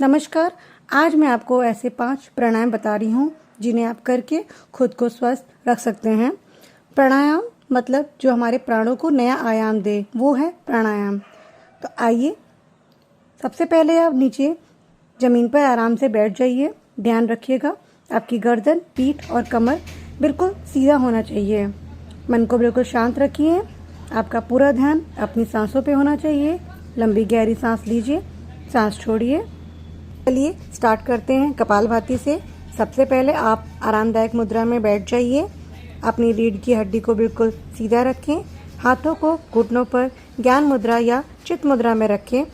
नमस्कार। आज मैं आपको ऐसे 5 प्राणायाम बता रही हूँ जिन्हें आप करके खुद को स्वस्थ रख सकते हैं। प्राणायाम मतलब जो हमारे प्राणों को नया आयाम दे, वो है प्राणायाम। तो आइए, सबसे पहले आप नीचे ज़मीन पर आराम से बैठ जाइए। ध्यान रखिएगा आपकी गर्दन, पीठ और कमर बिल्कुल सीधा होना चाहिए। मन को बिल्कुल शांत रखिए। आपका पूरा ध्यान अपनी सांसों पे होना चाहिए। लंबी गहरी सांस लीजिए, सांस छोड़िए। चलिए स्टार्ट करते हैं कपालभाति से। सबसे पहले आप आरामदायक मुद्रा में बैठ जाइए। अपनी रीढ़ की हड्डी को बिल्कुल सीधा रखें। हाथों को घुटनों पर ज्ञान मुद्रा या चित मुद्रा में रखें।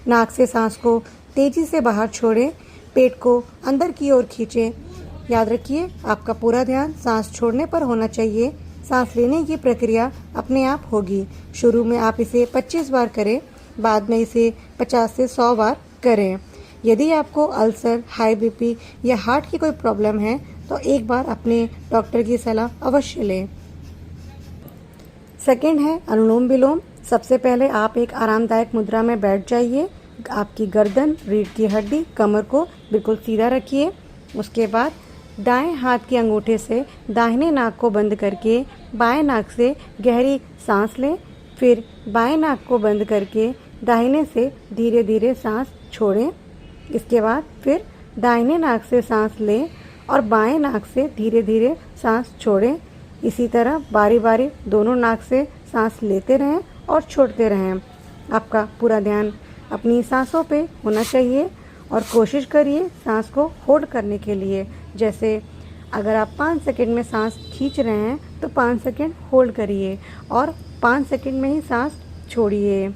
नाक से सांस को तेजी से बाहर छोड़ें। पेट को अंदर की ओर खींचें। याद रखिए आपका पूरा ध्यान सांस छोड़ने पर होना चाहिए। सांस लेने की प्रक्रिया अपने आप होगी। शुरू में आप इसे 25 बार करें, बाद में इसे 50 से 100 बार करें। यदि आपको अल्सर, हाई बीपी या हार्ट की कोई प्रॉब्लम है तो एक बार अपने डॉक्टर की सलाह अवश्य लें। सेकंड है अनुलोम विलोम। सबसे पहले आप एक आरामदायक मुद्रा में बैठ जाइए। आपकी गर्दन, रीढ़ की हड्डी, कमर को बिल्कुल सीधा रखिए। उसके बाद दाएं हाथ के अंगूठे से दाहिने नाक को बंद करके बाएं नाक से गहरी सांस लें। फिर बाएं नाक को बंद करके दाहिने से धीरे धीरे सांस छोड़ें। इसके बाद फिर दाहिने नाक से सांस लें और बाएं नाक से धीरे धीरे सांस छोड़ें। इसी तरह बारी बारी दोनों नाक से सांस लेते रहें और छोड़ते रहें। आपका पूरा ध्यान अपनी सांसों पे होना चाहिए और कोशिश करिए सांस को होल्ड करने के लिए। जैसे अगर आप 5 सेकंड में सांस खींच रहे हैं तो 5 सेकंड होल्ड करिए और 5 सेकंड में ही सांस छोड़िए।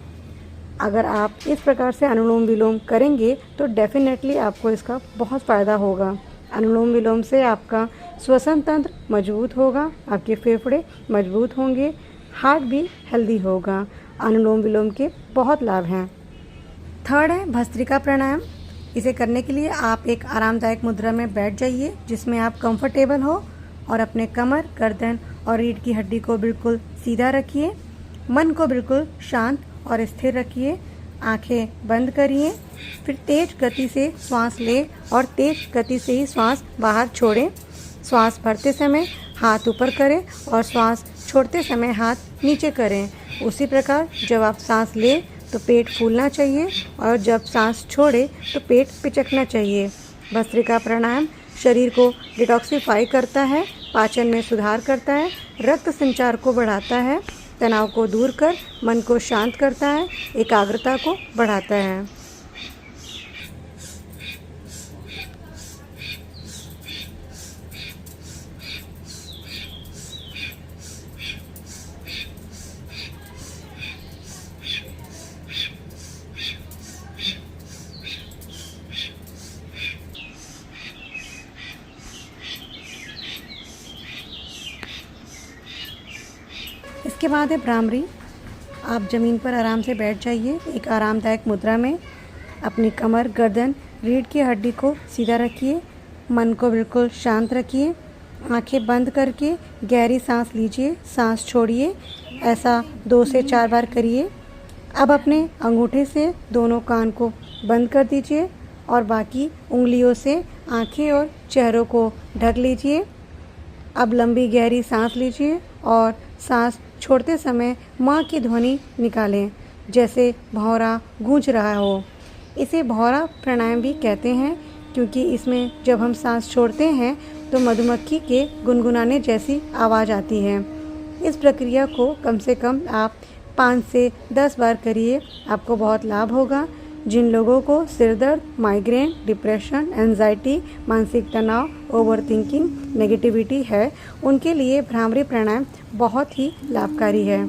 अगर आप इस प्रकार से अनुलोम विलोम करेंगे तो डेफिनेटली आपको इसका बहुत फ़ायदा होगा। अनुलोम विलोम से आपका श्वसन तंत्र मजबूत होगा, आपके फेफड़े मजबूत होंगे, हार्ट भी हेल्दी होगा। अनुलोम विलोम के बहुत लाभ हैं। थर्ड है भस्त्रिका प्राणायाम। इसे करने के लिए आप एक आरामदायक मुद्रा में बैठ जाइए जिसमें आप कंफर्टेबल हो और अपने कमर, गर्दन और रीढ़ की हड्डी को बिल्कुल सीधा रखिए। मन को बिल्कुल शांत और स्थिर रखिए। आंखें बंद करिए। फिर तेज गति से श्वास लें और तेज गति से ही श्वास बाहर छोड़ें। श्वास भरते समय हाथ ऊपर करें और श्वास छोड़ते समय हाथ नीचे करें। उसी प्रकार जब आप सांस लें तो पेट फूलना चाहिए और जब सांस छोड़े तो पेट पिचकना चाहिए। भस्त्रिका प्राणायाम शरीर को डिटॉक्सिफाई करता है, पाचन में सुधार करता है, रक्त संचार को बढ़ाता है, तनाव को दूर कर मन को शांत करता है, एकाग्रता को बढ़ाता है। इसके बाद है भ्रामरी। आप ज़मीन पर आराम से बैठ जाइए एक आरामदायक मुद्रा में। अपनी कमर, गर्दन, रीढ़ की हड्डी को सीधा रखिए। मन को बिल्कुल शांत रखिए। आंखें बंद करके गहरी सांस लीजिए, सांस छोड़िए। ऐसा 2 से 4 बार करिए। अब अपने अंगूठे से दोनों कान को बंद कर दीजिए और बाकी उंगलियों से आंखें और चेहरों को ढक लीजिए। अब लंबी गहरी सांस लीजिए और सांस छोड़ते समय माँ की ध्वनि निकालें, जैसे भौंरा गूंज रहा हो। इसे भौंरा प्राणायाम भी कहते हैं क्योंकि इसमें जब हम सांस छोड़ते हैं तो मधुमक्खी के गुनगुनाने जैसी आवाज़ आती है। इस प्रक्रिया को कम से कम आप 5 से 10 बार करिए, आपको बहुत लाभ होगा। जिन लोगों को सिर दर्द, माइग्रेन, डिप्रेशन, एंजाइटी, मानसिक तनाव, ओवरथिंकिंग, नेगेटिविटी है, उनके लिए भ्रामरी प्राणायाम बहुत ही लाभकारी है।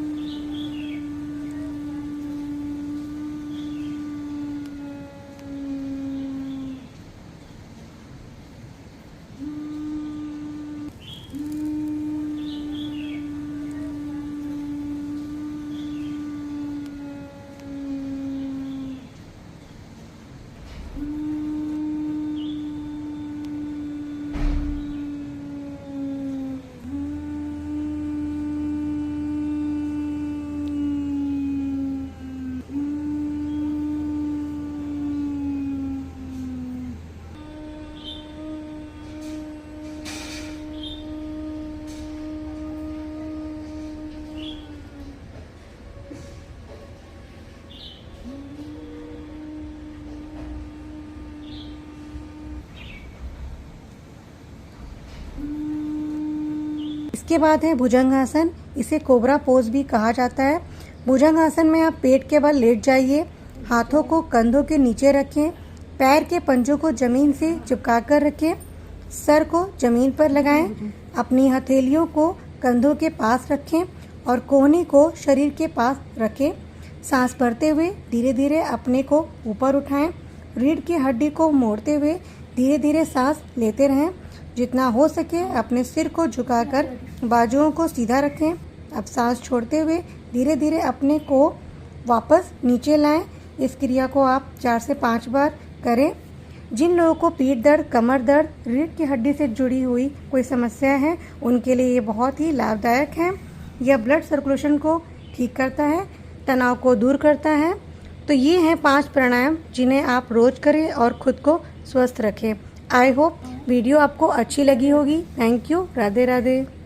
इसके बाद है भुजंगासन, इसे कोबरा पोज भी कहा जाता है। भुजंगासन में आप पेट के बल लेट जाइए, हाथों को कंधों के नीचे रखें, पैर के पंजों को जमीन से चिपका कर रखें, सर को जमीन पर लगाएं, अपनी हथेलियों को कंधों के पास रखें और कोहनी को शरीर के पास रखें। सांस भरते हुए धीरे धीरे अपने को ऊपर उठाएं। रीढ़ की हड्डी को मोड़ते हुए धीरे धीरे सांस लेते रहें। जितना हो सके अपने सिर को झुकाकर बाजुओं को सीधा रखें। अब सांस छोड़ते हुए धीरे धीरे अपने को वापस नीचे लाएं। इस क्रिया को आप 4 से 5 बार करें। जिन लोगों को पीठ दर्द, कमर दर्द, रीढ़ की हड्डी से जुड़ी हुई कोई समस्या है, उनके लिए ये बहुत ही लाभदायक है। यह ब्लड सर्कुलेशन को ठीक करता है, तनाव को दूर करता है। तो ये हैं 5 प्राणायाम जिन्हें आप रोज करें और खुद को स्वस्थ रखें। आई होप वीडियो आपको अच्छी लगी होगी। Thank you. राधे राधे।